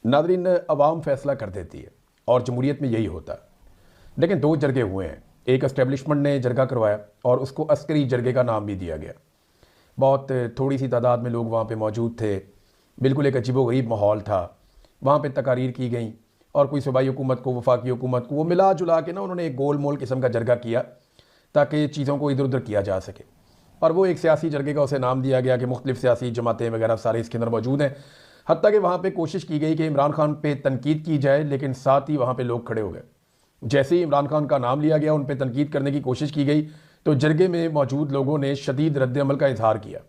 Nadreen, अवाम फैसला कर देती है और जमहूरियत में यही होता है। लेकिन दो जरगे हुए हैं, एक एस्टेब्लिशमेंट ने जरगा करवाया और उसको अस्करी जरगे का नाम भी दिया गया। बहुत थोड़ी सी तादाद में लोग वहाँ पे मौजूद थे, बिल्कुल एक अजीबोगरीब माहौल था। वहाँ पे तकारीर की गई और कोई सूबाई हुकूमत को, वफाकी हुकूमत को, वो मिला जुला के ना उन्होंने एक गोल मोल किस्म का जरगा किया ताकि चीज़ों को इधर उधर किया जा सके। और वो एक सियासी जरगे का उसे नाम दिया गया कि मुख्तलिफ सियासी जमातें वगैरह सारे इसके अंदर मौजूद हैं। हत्ता कि वहाँ पे कोशिश की गई कि इमरान खान पे तनकीद की जाए, लेकिन साथ ही वहाँ पे लोग खड़े हो गए। जैसे ही इमरान खान का नाम लिया गया, उन पर तनकीद करने की कोशिश की गई, तो जरगे में मौजूद लोगों ने शदीद रद्द-ए-अमल का इजहार किया।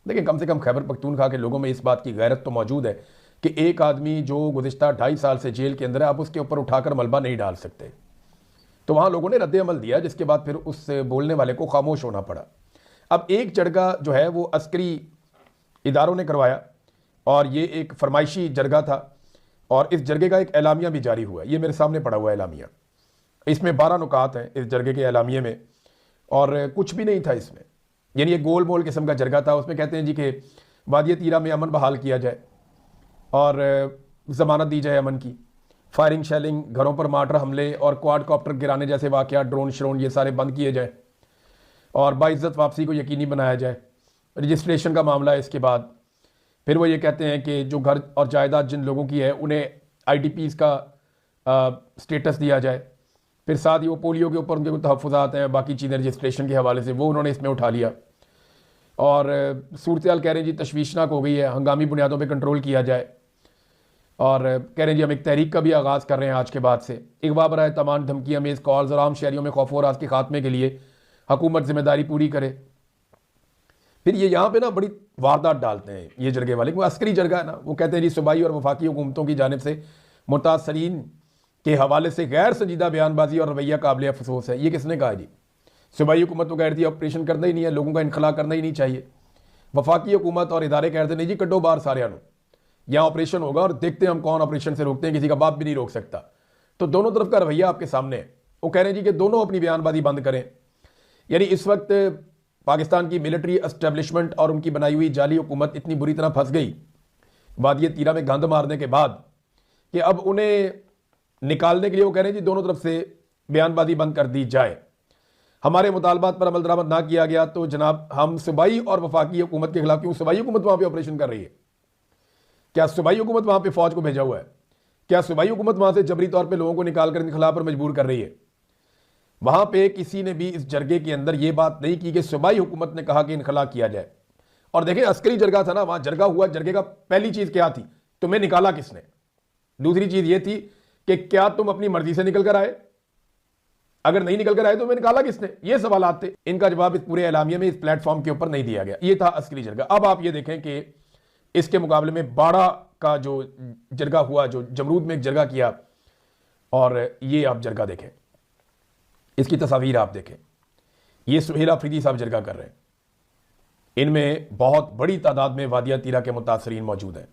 लेकिन कम से कम खैबर पख्तूनख्वा के लोगों में इस बात की गैरत तो मौजूद है कि एक आदमी जो गुज़िश्ता 2.5 साल से जेल के अंदर है, आप उसके ऊपर उठाकर मलबा नहीं डाल सकते। तो वहाँ लोगों ने रद्द-ए-अमल दिया, जिसके बाद फिर उस बोलने वाले को खामोश होना पड़ा। अब एक जरगा जो है वो अस्करी इदारों ने करवाया और ये एक फरमाइशी जरगा था और इस जरगे का एक एलामिया भी जारी हुआ। ये मेरे सामने पड़ा हुआ एलामिया, इसमें 12 नुकात हैं इस जरगे के एलामिये में, और कुछ भी नहीं था इसमें। यानी ये गोल मोल किस्म का जरगा था। उसमें कहते हैं जी कि वादी तीरा में अमन बहाल किया जाए और ज़मानत दी जाए अमन की, फायरिंग शेलिंग, घरों पर मार्टर हमले और क्वाड कॉप्टर गिराने जैसे वाक़यात, ड्रोन श्रोन, ये सारे बंद किए जाए और बाइज्जत वापसी को यकीनी बनाया जाए। रजिस्ट्रेशन का मामला है। इसके बाद फिर वो ये कहते हैं कि जो घर और जायदाद जिन लोगों की है उन्हें IDPs का स्टेटस दिया जाए। फिर साथ ही वो पोलियो के ऊपर उनके तहफ़्फ़ुज़ात हैं, बाकी चीज़ें रजिस्ट्रेशन के हवाले से वो उन्होंने इसमें उठा लिया। और सूरत हाल कह रहे हैं जी तशवीशनाक हो गई है, हंगामी बुनियादों पर कंट्रोल किया जाए। और कह रहे हैं जी हम एक तहरीक का भी आगाज़ कर रहे हैं आज के बाद से। अगवा बराए तमाम धमकियाँ में इस कॉल्स और आम शहरियों में खौफ व राज के खात्मे के लिए हुकूमत जिम्मेदारी पूरी करे। फिर ये यहाँ पे ना बड़ी वारदात डालते हैं ये जरगे वाले, वो अस्करी जरगा है ना। वो कहते हैं जी सूबाई और वफाकी हुकूमतों की जानिब से मुतासरीन के हवाले से गैर संजीदा बयानबाजी और रवैया काबिल अफसोस है। ये किसने कहा जी? सूबाई हुकूमत तो कह रही थी ऑपरेशन करना ही नहीं है, लोगों का इनखला करना ही नहीं चाहिए। वफाकी हुकूमत और इदारे कहते नहीं जी कड्डो बाहर सारे आनो, यहाँ ऑपरेशन होगा और देखते हैं हम कौन ऑपरेशन से रोकते हैं, किसी का बाप भी नहीं रोक सकता। तो दोनों तरफ का रवैया आपके सामने है। वो कह रहे हैं जी कि दोनों अपनी बयानबाजी बंद करें। यानी इस वक्त पाकिस्तान की मिलिट्री एस्टेब्लिशमेंट और उनकी बनाई हुई जाली हुकूमत इतनी बुरी तरह फंस गई वादी तीरा में गंद मारने के बाद कि अब उन्हें निकालने के लिए वो कह रहे हैं जी दोनों तरफ से बयानबाजी बंद कर दी जाए। हमारे मुतालबात पर अमल दरामद ना किया गया तो जनाब हम सूबाई और वफाकी हुकूमत के खिलाफ, क्यों सूबाई हुकूमत वहां पर ऑपरेशन कर रही है? क्या सूबाई हुकूमत वहां पर फौज को भेजा हुआ है? क्या सूबाई हुकूमत वहां से जबरी तौर पर लोगों को निकाल कर इनखिलाफ पर मजबूर कर रही है? वहां पे किसी ने भी इस जरगे के अंदर यह बात नहीं की कि सूबाई हुकूमत ने कहा कि इनखला किया जाए। और देखें अस्करी जरगा था ना, वहां जरगा हुआ, जरगे का पहली चीज क्या थी? तुम्हें निकाला किसने? दूसरी चीज यह थी कि क्या तुम अपनी मर्जी से निकल कर आए? अगर नहीं निकल कर आए तो तुम्हें निकाला किसने? ये सवालात थे। इनका जवाब इस पूरे एलामिया में, इस प्लेटफॉर्म के ऊपर नहीं दिया गया। ये था अस्करी जरगा। अब आप ये देखें कि इसके मुकाबले में बाड़ा का जो जरगा हुआ, जो जमरूद में एक जरगा किया, और ये आप जरगा देखें, इसकी तस्वीर आप देखें। ये सुहेल अफरीदी साहब जरगा कर रहे हैं। इनमें बहुत बड़ी तादाद में वादिया तीरा के मुतासरीन मौजूद हैं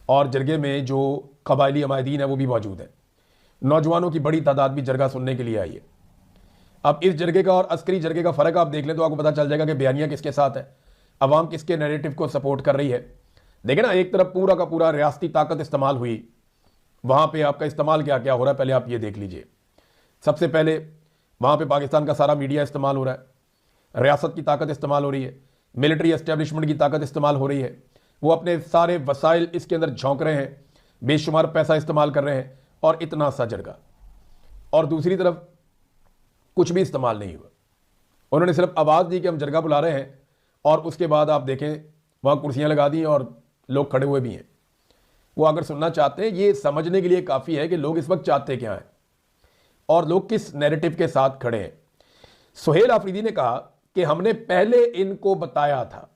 और जरगे में जो कबायली अमायदीन है वो भी मौजूद है। नौजवानों की बड़ी तादाद भी जरगा सुनने के लिए आई है। अब इस जरगे का और अस्करी जरगे का फ़र्क आप देख लें तो आपको पता चल जाएगा कि बयानिया किसके साथ है, अवाम किसके नैरेटिव को सपोर्ट कर रही है। देखें ना, एक तरफ पूरा का पूरा रियासती ताकत इस्तेमाल हुई, वहाँ पर आपका इस्तेमाल क्या क्या हो रहा है पहले आप ये देख लीजिए। सबसे पहले वहाँ पे पाकिस्तान का सारा मीडिया इस्तेमाल हो रहा है, रियासत की ताकत इस्तेमाल हो रही है, मिलिट्री एस्टेब्लिशमेंट की ताकत इस्तेमाल हो रही है। वो अपने सारे वसाइल इसके अंदर झोंक रहे हैं, बेशुमार पैसा इस्तेमाल कर रहे हैं, और इतना सा जरगा। और दूसरी तरफ कुछ भी इस्तेमाल नहीं हुआ, उन्होंने सिर्फ आवाज़ दी कि हम जरगा बुला रहे हैं, और उसके बाद आप देखें वहाँ कुर्सियाँ लगा दी और लोग खड़े हुए भी हैं। वो अगर सुनना चाहते हैं, ये समझने के लिए काफ़ी है कि लोग इस वक्त चाहते क्या हैं और लोग किस नैरेटिव के साथ खड़े हैं। सुहेल अफरीदी ने कहा कि हमने पहले इनको बताया था,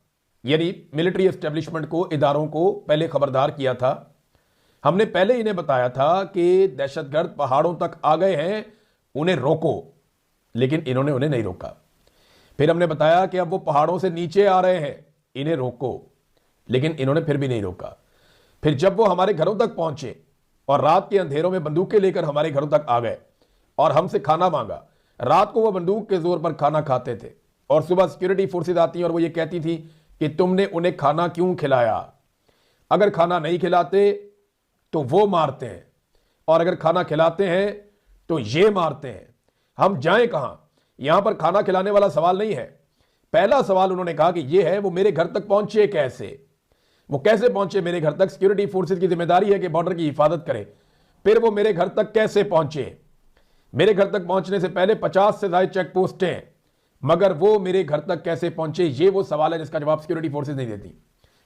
यानी मिलिट्री एस्टेब्लिशमेंट को, इदारों को पहले खबरदार किया था। हमने पहले इन्हें बताया था कि दहशतगर्द पहाड़ों तक आ गए हैं, उन्हें रोको, लेकिन इन्होंने उन्हें नहीं रोका। फिर हमने बताया कि अब वो पहाड़ों से नीचे आ रहे हैं, इन्हें रोको, लेकिन इन्होंने फिर भी नहीं रोका। फिर जब वो हमारे घरों तक पहुंचे और रात के अंधेरों में बंदूकें लेकर हमारे घरों तक आ गए और हमसे खाना मांगा, रात को वो बंदूक के जोर पर खाना खाते थे और सुबह सिक्योरिटी फोर्सेज आती और वो ये कहती थी कि तुमने उन्हें खाना क्यों खिलाया? अगर खाना नहीं खिलाते तो वो मारते हैं, और अगर खाना खिलाते हैं तो ये मारते हैं। हम जाएं कहां? यहां पर खाना खिलाने वाला सवाल नहीं है। पहला सवाल उन्होंने कहा कि ये है वो मेरे घर तक पहुंचे कैसे, वो कैसे पहुंचे मेरे घर तक? सिक्योरिटी फोर्सेस की जिम्मेदारी है कि बॉर्डर की हिफाजत करे, फिर वो मेरे घर तक कैसे पहुंचे? मेरे घर तक पहुंचने से पहले 50 से ज्यादा चेक पोस्ट हैं, मगर वो मेरे घर तक कैसे पहुंचे? ये वो सवाल है जिसका जवाब सिक्योरिटी फोर्सेस नहीं देती।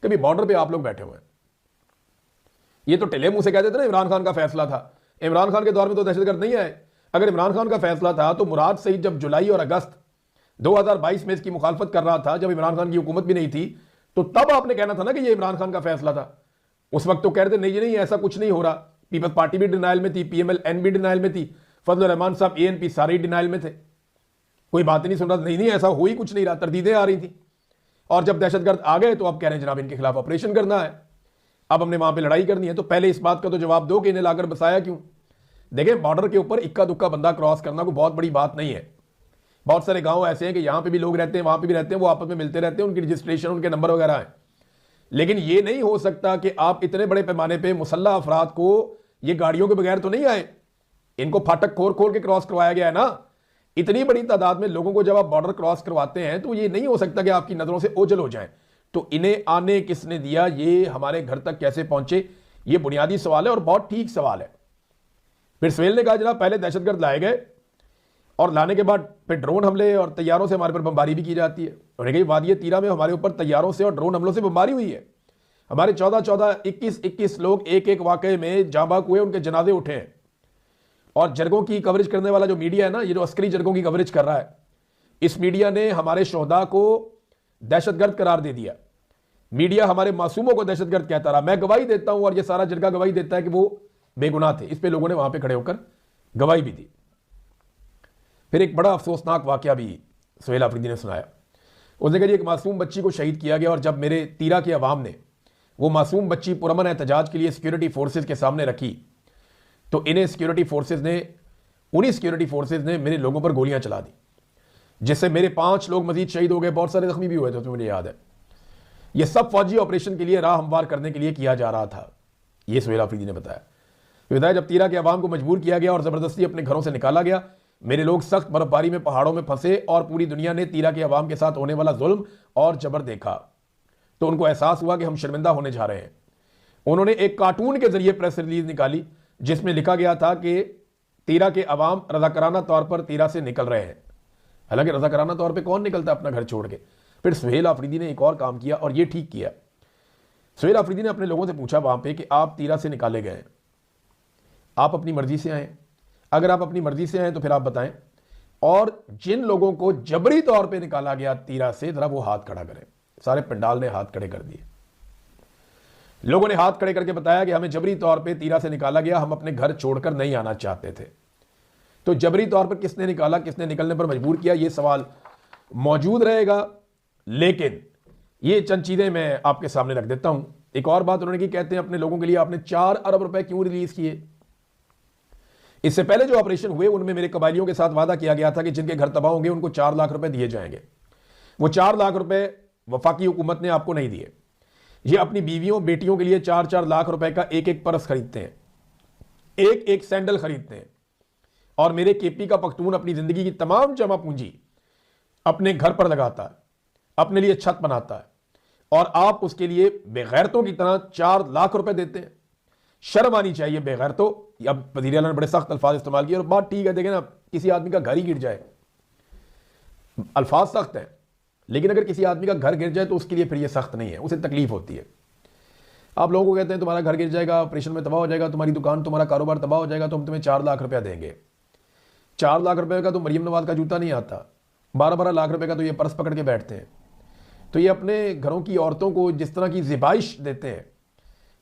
कभी बॉर्डर पे आप लोग बैठे हुए हैं, ये तो टिले मुंह से कहते थे ना इमरान खान का फैसला था। इमरान खान के दौर में तो दहशतगर्द नहीं आए। अगर इमरान खान का फैसला था तो मुराद सईद जब जुलाई और अगस्त 2022 में इसकी मुखालफत कर रहा था, जब इमरान खान की हुकूमत भी नहीं थी, तो तब आपने कहना था ना कि ये इमरान खान का फैसला था। उस वक्त तो कह रहे थे नहीं ऐसा कुछ नहीं हो रहा। पीपल्स पार्टी भी डिनाइल में थी, PMLN भी डिनाइल में थी, फजल रहमान साहब ANP सारे डिनाइल में थे, कोई बात ही नहीं सुन रहा। नहीं ऐसा हो ही कुछ नहीं रहा, तरदीदें आ रही थी। और जब दहशतगर्द आ गए तो अब कह रहे हैं जनाब इनके खिलाफ ऑपरेशन करना है, अब हमने वहां पे लड़ाई करनी है। तो पहले इस बात का तो जवाब दो कि इन्हें लाकर बसाया क्यों? देखें, बॉर्डर के ऊपर इक्का दुक्का बंदा क्रॉस करना कोई बहुत बड़ी बात नहीं है। बहुत सारे गांव ऐसे हैं कि यहां पे भी लोग रहते हैं, वहां पे भी रहते हैं, वो आपस में मिलते रहते हैं, उनकी रजिस्ट्रेशन, उनके नंबर वगैरह है। लेकिन ये नहीं हो सकता कि आप इतने बड़े पैमाने पे मुसल्ला अफराद को, ये गाड़ियों के बगैर तो नहीं आए, इनको फाटक खोल खोल के क्रॉस करवाया गया है ना। इतनी बड़ी तादाद में लोगों को जब आप बॉर्डर क्रॉस करवाते हैं तो ये नहीं हो सकता कि आपकी नजरों से ओझल हो जाए। तो इन्हें आने किसने दिया? ये हमारे घर तक कैसे पहुंचे? ये बुनियादी सवाल है और बहुत ठीक सवाल है। फिर सवेल ने कहा जनाब पहले दहशतगर्द लाए गए और लाने के बाद फिर ड्रोन हमले और तैयारों से हमारे पर बमबारी भी की जाती है। उन्होंने कहा वादिय तीरा में हमारे ऊपर तैयारों से और ड्रोन हमलों से बमबारी हुई है। हमारे 21 लोग एक एक वाकये में जाबाक हुए, उनके जनाजे उठे हैं। और जरगों की कवरेज करने वाला जो मीडिया है ना, ये जो अस्करी जरगों की कवरेज कर रहा है, इस मीडिया ने हमारे शोहदा को दहशतगर्द करार दे दिया। मीडिया हमारे मासूमों को दहशतगर्द कहता रहा। मैं गवाही देता हूं और ये सारा जरगा गवाही देता है कि वो बेगुनाह थे। इस पे लोगों ने वहां पे खड़े होकर गवाही भी दी। फिर एक बड़ा अफसोसनाक वाकया भी सुहेल आफरीदी ने सुनाया। उसने कहा एक मासूम बच्ची को शहीद किया गया और जब मेरे तीरा की अवाम ने वो मासूम बच्ची पुरअमन एहतजाज के लिए सिक्योरिटी फोर्सेज के सामने रखी तो उन्हीं सिक्योरिटी फोर्सेज ने मेरे लोगों पर गोलियां चला दी, जिससे मेरे 5 लोग मजीद शहीद हो गए, बहुत सारे जख्मी भी हुए थे, तो मुझे याद है। यह सब फौजी ऑपरेशन के लिए राह हमवार करने के लिए किया जा रहा था, यह सुहेल आफरीदी ने बताया। जब तीरा के अवाम को मजबूर किया गया और जबरदस्ती अपने घरों से निकाला गया, मेरे लोग सख्त बर्फबारी में पहाड़ों में फंसे और पूरी दुनिया ने तीरा के अवाम के साथ होने वाला जुल्म और जबर देखा, तो उनको एहसास हुआ कि हम शर्मिंदा होने जा रहे हैं। उन्होंने एक कार्टून के जरिए प्रेस रिलीज निकाली जिसमें लिखा गया था कि तीरा के अवाम रजाकाराना तौर पर तीरा से निकल रहे हैं। हालांकि रजाकाराना तौर पर कौन निकलता अपना घर छोड़ के। फिर सुहेल आफरीदी ने एक और काम किया और यह ठीक किया। सुहेल आफरीदी ने अपने लोगों से पूछा वहां पे कि आप तीरा से निकाले गए, आप अपनी मर्जी से आए? अगर आप अपनी मर्जी से आए तो फिर आप बताएं, और जिन लोगों को जबरी तौर पे निकाला गया तीरा से, जरा वो हाथ खड़ा करें। सारे पंडाल ने हाथ खड़े कर दिए। लोगों ने हाथ खड़े करके बताया कि हमें जबरी तौर पे तीरा से निकाला गया, हम अपने घर छोड़कर नहीं आना चाहते थे। तो जबरी तौर पर किसने निकाला, किसने निकलने पर मजबूर किया, यह सवाल मौजूद रहेगा। लेकिन ये चंद चीजें मैं आपके सामने रख देता हूं। एक और बात उन्होंने की, कहते हैं अपने लोगों के लिए आपने 4 अरब रुपए क्यों रिलीज किए? इससे पहले जो ऑपरेशन हुए उनमें मेरे कबायलियों के साथ वादा किया गया था कि जिनके घर तबाह होंगे उनको 4 लाख रुपए दिए जाएंगे। वो 4 लाख रुपए वफाकी हुकूमत ने आपको नहीं दिए। ये अपनी बीवियों बेटियों के लिए 4-4 लाख रुपए का एक पर्स खरीदते हैं, एक सैंडल खरीदते हैं, और मेरे KP का पख्तून अपनी जिंदगी की तमाम जमा पूंजी अपने घर पर लगाता है, अपने लिए छत बनाता है, और आप उसके लिए बेगैरतों की तरह 4 लाख रुपए देते हैं। शर्म आनी चाहिए बेगैरतों। अब वज़ीर आला ने बड़े सख्त अल्फाज इस्तेमाल किए और बात ठीक है, देखें ना, किसी आदमी का घर ही गिर जाए, अल्फाज सख्त है, लेकिन अगर किसी आदमी का घर गिर जाए तो उसके लिए फिर ये सख्त नहीं है, उसे तकलीफ होती है। आप लोगों को कहते हैं तुम्हारा घर गिर जाएगा, ऑपरेशन में तबाह हो जाएगा, तुम्हारी दुकान, तुम्हारा कारोबार तबाह हो जाएगा, तो हम तुम्हें 4 लाख रुपया देंगे। 4 लाख रुपए का तो मरियम नवाज का जूता नहीं आता, 12-12 लाख रुपए का तो ये पर्स पकड़ के बैठते हैं। तो ये अपने घरों की औरतों को जिस तरह की ज़िबाइश देते हैं,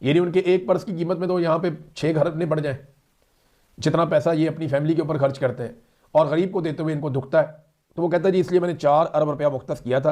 यानी उनके एक पर्स की कीमत में तो यहाँ पे 6 घर अपने बढ़ जाए, जितना पैसा ये अपनी फैमिली के ऊपर खर्च करते हैं, और गरीब को देते हुए इनको दुखता है। तो वो कहता है जी इसलिए मैंने 4 अरब रुपया मुख्तस किया था